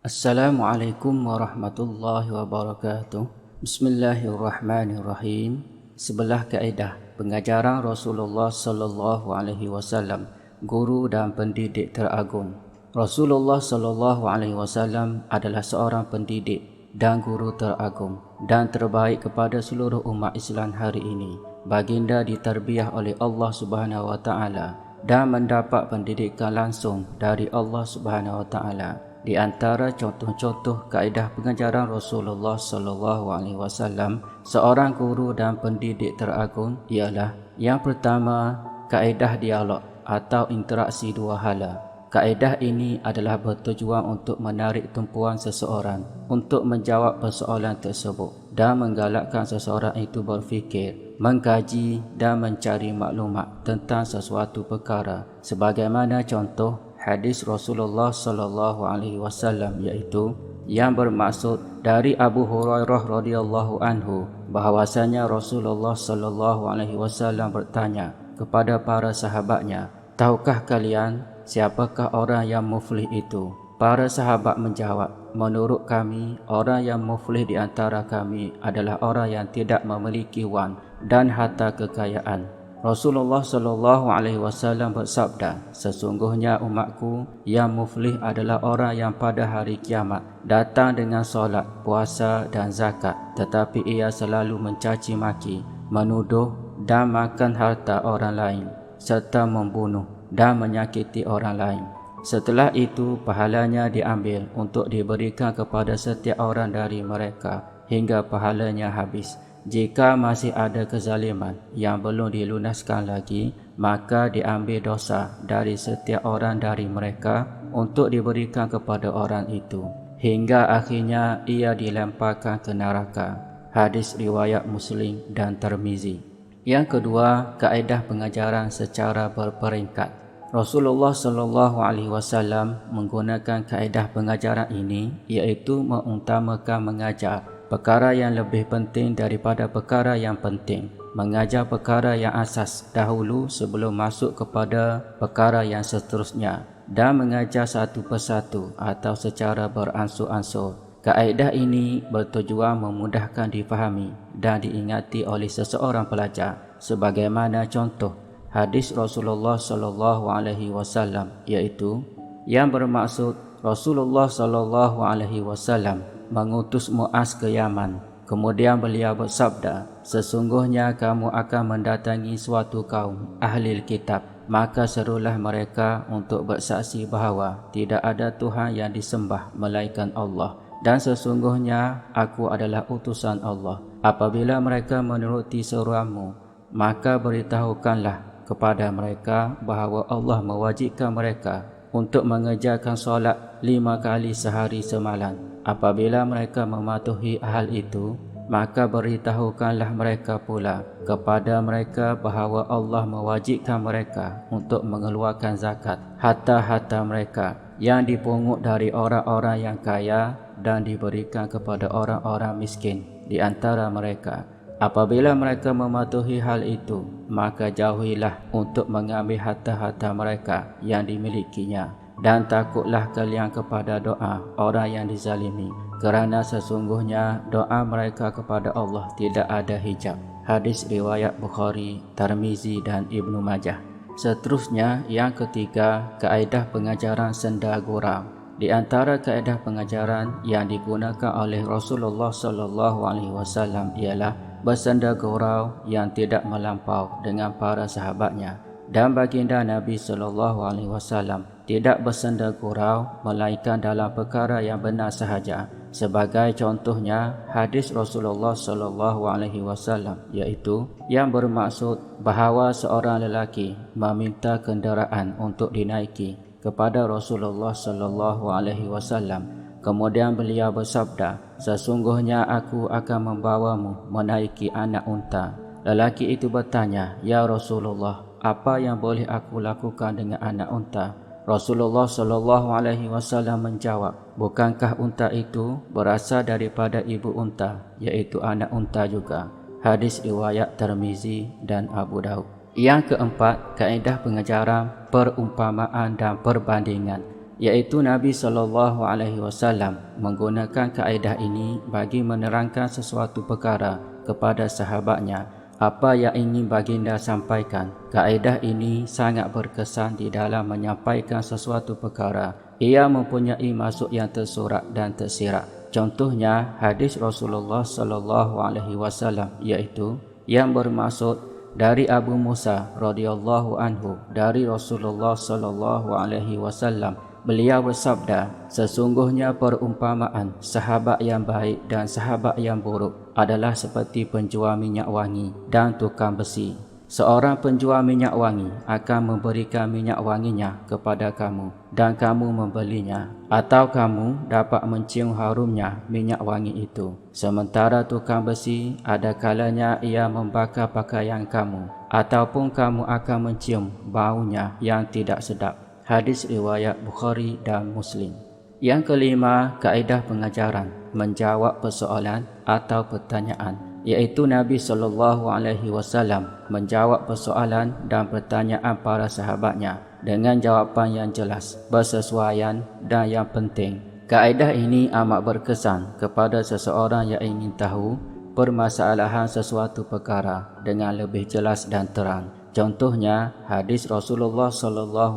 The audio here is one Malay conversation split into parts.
Assalamualaikum warahmatullahi wabarakatuh. Bismillahirrahmanirrahim. Sebelah kaedah pengajaran Rasulullah sallallahu alaihi wasallam, guru dan pendidik teragung. Rasulullah sallallahu alaihi wasallam adalah seorang pendidik dan guru teragung dan terbaik kepada seluruh umat Islam hari ini. Baginda ditarbiyah oleh Allah Subhanahu wa taala dan mendapat pendidikan langsung dari Allah Subhanahu wa taala. Di antara contoh-contoh kaedah pengajaran Rasulullah sallallahu alaihi wasallam, seorang guru dan pendidik teragung ialah yang pertama, kaedah dialog atau interaksi dua hala. Kaedah ini adalah bertujuan untuk menarik tumpuan seseorang untuk menjawab persoalan tersebut dan menggalakkan seseorang itu berfikir, mengkaji dan mencari maklumat tentang sesuatu perkara. Sebagaimana contoh hadis Rasulullah sallallahu alaihi wasallam, iaitu yang bermaksud dari Abu Hurairah radhiyallahu anhu bahwasanya Rasulullah sallallahu alaihi wasallam bertanya kepada para sahabatnya, "Tahukah kalian siapakah orang yang muflih itu?" Para sahabat menjawab, "Menurut kami, orang yang muflih di antara kami adalah orang yang tidak memiliki wan dan harta kekayaan." Rasulullah sallallahu alaihi wasallam bersabda, "Sesungguhnya umatku yang muflih adalah orang yang pada hari kiamat datang dengan solat, puasa dan zakat, tetapi ia selalu mencaci maki, menuduh dan makan harta orang lain, serta membunuh dan menyakiti orang lain. Setelah itu pahalanya diambil untuk diberikan kepada setiap orang dari mereka hingga pahalanya habis. Jika masih ada kezaliman yang belum dilunaskan lagi, maka diambil dosa dari setiap orang dari mereka untuk diberikan kepada orang itu, hingga akhirnya ia dilemparkan ke neraka." Hadis riwayat Muslim dan Tirmizi. Yang kedua, kaedah pengajaran secara berperingkat. Rasulullah sallallahu alaihi wasallam menggunakan kaedah pengajaran ini, iaitu mengutamakan mengajar perkara yang lebih penting daripada perkara yang penting, mengajar perkara yang asas dahulu sebelum masuk kepada perkara yang seterusnya, dan mengajar satu persatu atau secara beransur-ansur. Kaedah ini bertujuan memudahkan difahami dan diingati oleh seseorang pelajar, sebagaimana contoh hadis Rasulullah sallallahu alaihi wasallam, iaitu yang bermaksud Rasulullah sallallahu alaihi wasallam mengutus Muaz ke Yaman. Kemudian beliau bersabda, "Sesungguhnya kamu akan mendatangi suatu kaum ahli kitab, maka serulah mereka untuk bersaksi bahawa tidak ada Tuhan yang disembah melainkan Allah, dan sesungguhnya aku adalah utusan Allah. Apabila mereka menuruti seruanmu, maka beritahukanlah kepada mereka bahawa Allah mewajibkan mereka untuk mengerjakan solat 5 kali sehari semalam. Apabila mereka mematuhi hal itu, maka beritahukanlah mereka pula kepada mereka bahawa Allah mewajibkan mereka untuk mengeluarkan zakat harta-harta mereka yang dipungut dari orang-orang yang kaya dan diberikan kepada orang-orang miskin di antara mereka. Apabila mereka mematuhi hal itu, maka jauhilah untuk mengambil harta-harta mereka yang dimilikinya, dan takutlah kalian kepada doa orang yang dizalimi, kerana sesungguhnya doa mereka kepada Allah tidak ada hijab." Hadis riwayat Bukhari, Tirmizi dan Ibnu Majah. Seterusnya, yang ketiga, kaedah pengajaran senda gurau. Di antara kaedah pengajaran yang digunakan oleh Rasulullah sallallahu alaihi wasallam ialah bersenda gurau yang tidak melampau dengan para sahabatnya, dan baginda Nabi sallallahu alaihi wasallam tidak bersenda gurau melainkan dalam perkara yang benar sahaja. Sebagai contohnya hadis Rasulullah sallallahu alaihi wasallam, iaitu yang bermaksud bahawa seorang lelaki meminta kenderaan untuk dinaiki kepada Rasulullah sallallahu alaihi wasallam. Kemudian beliau bersabda, "Sesungguhnya aku akan membawamu menaiki anak unta." Lelaki itu bertanya, "Ya Rasulullah, apa yang boleh aku lakukan dengan anak unta?" Rasulullah sallallahu alaihi wasallam menjawab, "Bukankah unta itu berasal daripada ibu unta, iaitu anak unta juga?" Hadis riwayat Tirmizi dan Abu Daud. Yang keempat, kaedah pengajaran perumpamaan dan perbandingan. iaitu Nabi SAW menggunakan kaedah ini bagi menerangkan sesuatu perkara kepada sahabatnya apa yang ingin baginda sampaikan. Kaedah ini sangat berkesan di dalam menyampaikan sesuatu perkara. Ia mempunyai maksud yang tersurat dan tersirat. Contohnya hadis Rasulullah SAW iaitu yang bermaksud dari Abu Musa radhiyallahu anhu dari Rasulullah SAW. Beliau bersabda, sesungguhnya perumpamaan sahabat yang baik dan sahabat yang buruk adalah seperti penjual minyak wangi dan tukang besi. Seorang penjual minyak wangi akan memberikan minyak wanginya kepada kamu dan kamu membelinya, atau kamu dapat mencium harumnya minyak wangi itu. Sementara tukang besi ada kalanya ia membakar pakaian kamu, ataupun kamu akan mencium baunya yang tidak sedap. Hadis riwayat Bukhari dan Muslim. Yang kelima, kaedah pengajaran menjawab persoalan atau pertanyaan, iaitu Nabi SAW menjawab persoalan dan pertanyaan para sahabatnya dengan jawapan yang jelas, bersesuaian dan yang penting. Kaedah ini amat berkesan kepada seseorang yang ingin tahu permasalahan sesuatu perkara dengan lebih jelas dan terang. Contohnya hadis Rasulullah SAW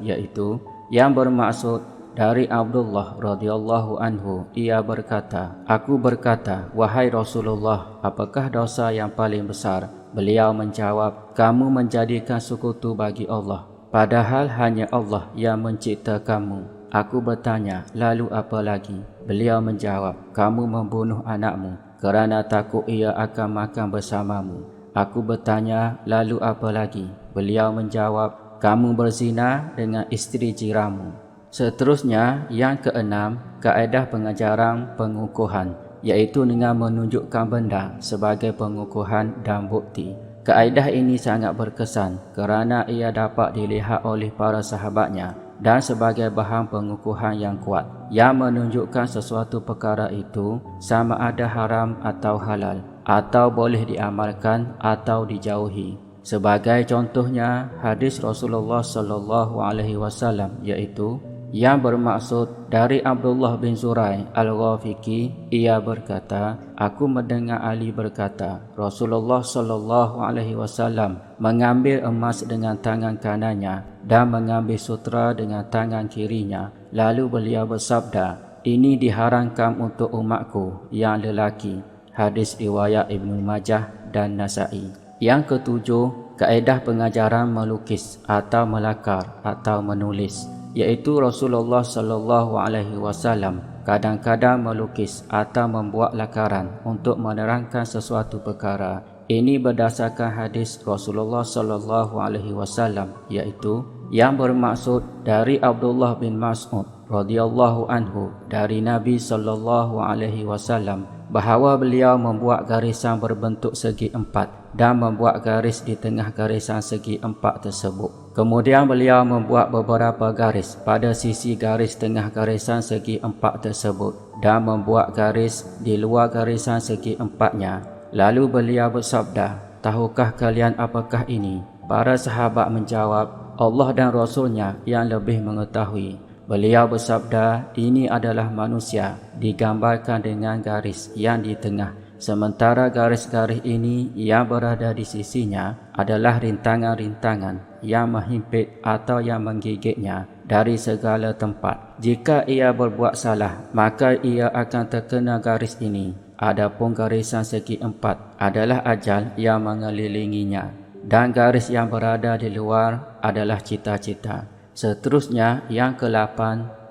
iaitu yang bermaksud dari Abdullah radhiyallahu anhu, ia berkata, aku berkata, wahai Rasulullah, apakah dosa yang paling besar? Beliau menjawab, kamu menjadikan sekutu bagi Allah, padahal hanya Allah yang mencipta kamu. Aku bertanya, lalu apa lagi? Beliau menjawab, kamu membunuh anakmu kerana takut ia akan makan bersamamu. Aku bertanya, lalu apa lagi? Beliau menjawab, kamu berzina dengan isteri jiranmu. Seterusnya, yang keenam, kaedah pengajaran pengukuhan, iaitu dengan menunjukkan benda sebagai pengukuhan dan bukti. Kaedah ini sangat berkesan kerana ia dapat dilihat oleh para sahabatnya dan sebagai bahan pengukuhan yang kuat yang menunjukkan sesuatu perkara itu sama ada haram atau halal, atau boleh diamalkan atau dijauhi. Sebagai contohnya hadis Rasulullah SAW iaitu yang bermaksud dari Abdullah bin Zurai Al-Ghafiqi, ia berkata, aku mendengar Ali berkata, Rasulullah SAW mengambil emas dengan tangan kanannya dan mengambil sutra dengan tangan kirinya. Lalu beliau bersabda, ini diharamkan untuk umatku yang lelaki. Hadis riwayat Ibnu Majah dan Nasa'i. Yang ketujuh, kaedah pengajaran melukis atau melakar atau menulis, iaitu Rasulullah SAW kadang-kadang melukis atau membuat lakaran untuk menerangkan sesuatu perkara. Ini berdasarkan hadis Rasulullah SAW iaitu yang bermaksud dari Abdullah bin Mas'ud radhiyallahu anhu dari Nabi SAW bahawa beliau membuat garisan berbentuk segi empat dan membuat garis di tengah garisan segi empat tersebut. Kemudian beliau membuat beberapa garis pada sisi garis tengah garisan segi empat tersebut dan membuat garis di luar garisan segi empatnya. Lalu beliau bersabda, tahukah kalian apakah ini? Para sahabat menjawab, Allah dan Rasulnya yang lebih mengetahui. Beliau bersabda, ini adalah manusia digambarkan dengan garis yang di tengah. Sementara garis-garis ini yang berada di sisinya adalah rintangan-rintangan yang menghimpit atau yang menggigitnya dari segala tempat. Jika ia berbuat salah, maka ia akan terkena garis ini. Adapun garisan segi empat adalah ajal yang mengelilinginya, dan garis yang berada di luar adalah cita-cita. Seterusnya, yang ke-8,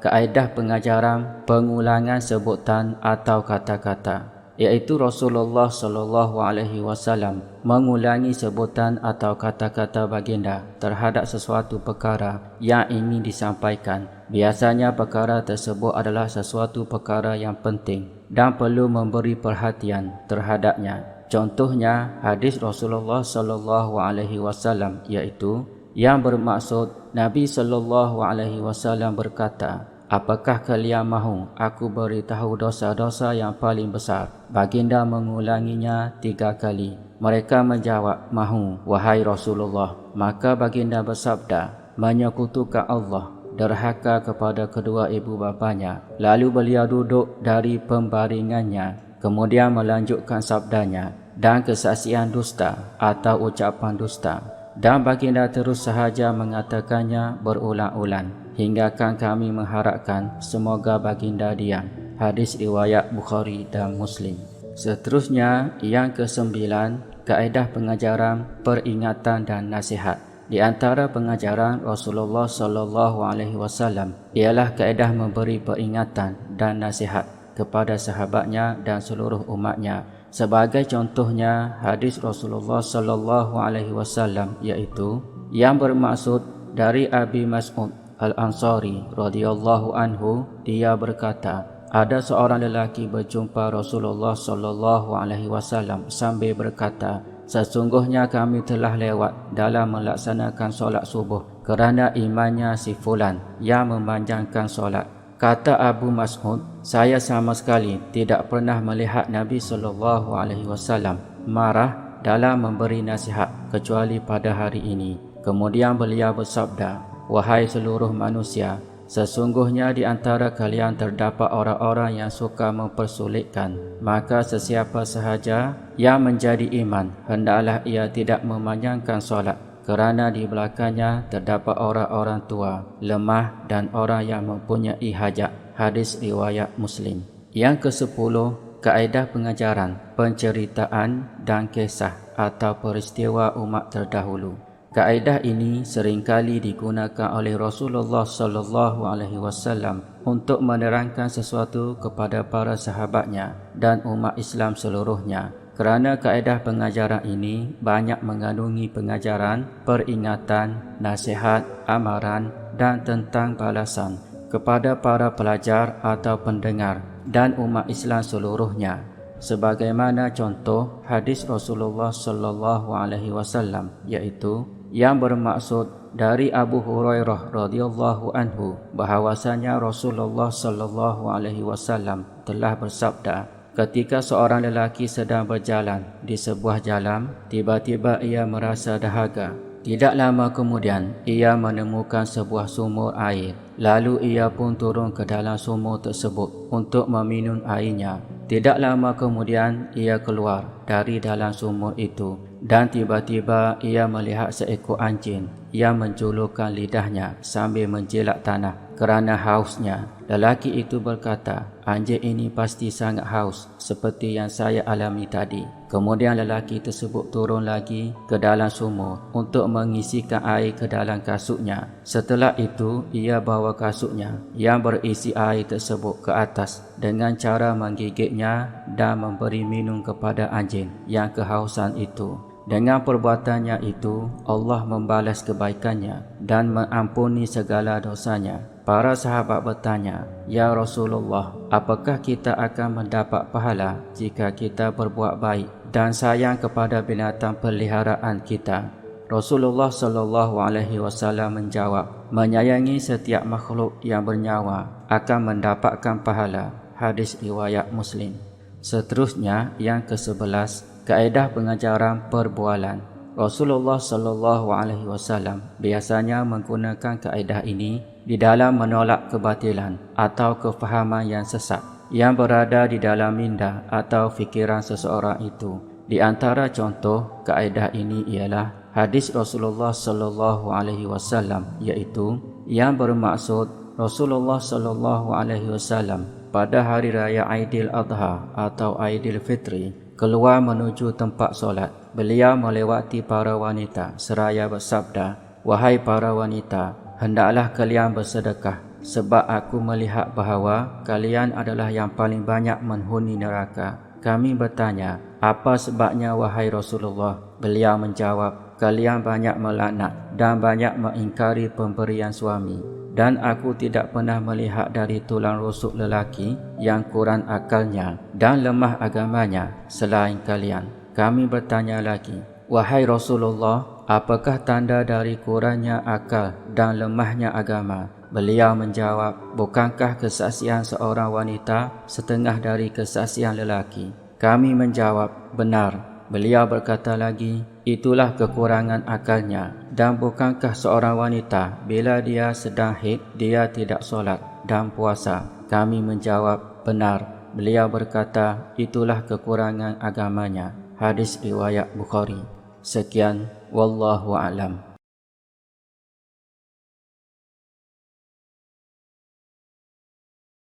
kaedah pengajaran pengulangan sebutan atau kata-kata, iaitu Rasulullah SAW mengulangi sebutan atau kata-kata baginda terhadap sesuatu perkara yang ingin disampaikan. Biasanya perkara tersebut adalah sesuatu perkara yang penting dan perlu memberi perhatian terhadapnya. Contohnya hadis Rasulullah SAW iaitu yang bermaksud Nabi SAW berkata, apakah kalian mahu aku beritahu dosa-dosa yang paling besar? Baginda mengulanginya 3 kali. Mereka menjawab, mahu, wahai Rasulullah. Maka baginda bersabda, menyekutukan Allah derhaka kepada kedua ibu bapanya. Lalu beliau duduk dari pembaringannya, kemudian melanjutkan sabdanya, dan kesaksian dusta atau ucapan dusta. Dan baginda terus sahaja mengatakannya berulang-ulang, hinggakan kami mengharapkan semoga baginda diam. Hadis riwayat Bukhari dan Muslim. Seterusnya, yang kesembilan, kaedah pengajaran, peringatan dan nasihat. Di antara pengajaran Rasulullah SAW ialah kaedah memberi peringatan dan nasihat kepada sahabatnya dan seluruh umatnya. Sebagai contohnya, hadis Rasulullah SAW iaitu yang bermaksud dari Abi Mas'ud Al-Ansari radhiyallahu anhu, dia berkata, ada seorang lelaki berjumpa Rasulullah SAW sambil berkata, sesungguhnya kami telah lewat dalam melaksanakan solat subuh kerana imannya si fulan yang memanjangkan solat. Kata Abu Mas'ud, saya sama sekali tidak pernah melihat Nabi SAW marah dalam memberi nasihat kecuali pada hari ini. Kemudian beliau bersabda, wahai seluruh manusia, sesungguhnya di antara kalian terdapat orang-orang yang suka mempersulitkan. Maka sesiapa sahaja yang menjadi iman, hendaklah ia tidak memanjangkan solat, kerana di belakangnya terdapat orang-orang tua, lemah dan orang yang mempunyai hajat. Hadis riwayat Muslim. Yang ke-10, kaedah pengajaran, penceritaan dan kisah atau peristiwa umat terdahulu. Kaedah ini seringkali digunakan oleh Rasulullah SAW untuk menerangkan sesuatu kepada para sahabatnya dan umat Islam seluruhnya. Kerana kaedah pengajaran ini banyak mengandungi pengajaran, peringatan, nasihat, amaran dan tentang balasan kepada para pelajar atau pendengar dan umat Islam seluruhnya. Sebagaimana contoh hadis Rasulullah SAW iaitu yang bermaksud dari Abu Hurairah radhiyallahu anhu bahawasanya Rasulullah SAW telah bersabda, ketika seorang lelaki sedang berjalan di sebuah jalan, tiba-tiba ia merasa dahaga. Tidak lama kemudian ia menemukan sebuah sumur air. Lalu ia pun turun ke dalam sumur tersebut untuk meminum airnya. Tidak lama kemudian ia keluar dari dalam sumur itu, dan tiba-tiba ia melihat seekor anjing yang menjulurkan lidahnya sambil menjilat tanah kerana hausnya. Lelaki itu berkata, anjing ini pasti sangat haus seperti yang saya alami tadi. Kemudian lelaki tersebut turun lagi ke dalam sumur untuk mengisikan air ke dalam kasutnya. Setelah itu ia bawa kasutnya yang berisi air tersebut ke atas dengan cara menggigitnya dan memberi minum kepada anjing yang kehausan itu. Dengan perbuatannya itu, Allah membalas kebaikannya dan mengampuni segala dosanya. Para sahabat bertanya, ya Rasulullah, apakah kita akan mendapat pahala jika kita berbuat baik dan sayang kepada binatang peliharaan kita? Rasulullah SAW menjawab, menyayangi setiap makhluk yang bernyawa akan mendapatkan pahala. Hadis riwayat Muslim. Seterusnya, yang ke-11, kaedah pengajaran perbualan. Rasulullah SAW biasanya menggunakan kaedah ini di dalam menolak kebatilan atau kefahaman yang sesat yang berada di dalam minda atau fikiran seseorang itu. Di antara contoh kaedah ini ialah hadis Rasulullah SAW iaitu yang bermaksud Rasulullah SAW pada hari raya Aidil Adha atau Aidil Fitri keluar menuju tempat solat. Beliau melewati para wanita seraya bersabda, wahai para wanita, hendaklah kalian bersedekah, sebab aku melihat bahawa kalian adalah yang paling banyak menghuni neraka. Kami bertanya, apa sebabnya wahai Rasulullah? Beliau menjawab, kalian banyak melaknat dan banyak mengingkari pemberian suami. Dan aku tidak pernah melihat dari tulang rusuk lelaki yang kurang akalnya dan lemah agamanya selain kalian. Kami bertanya lagi, wahai Rasulullah, apakah tanda dari kurangnya akal dan lemahnya agama? Beliau menjawab, bukankah kesaksian seorang wanita setengah dari kesaksian lelaki? Kami menjawab, benar. Beliau berkata lagi, itulah kekurangan akalnya. Dan bukankah seorang wanita bila dia sedang haid, dia tidak solat dan puasa? Kami menjawab, benar. Beliau berkata, itulah kekurangan agamanya. Hadis riwayat Bukhari. Sekian, wallahu a'lam.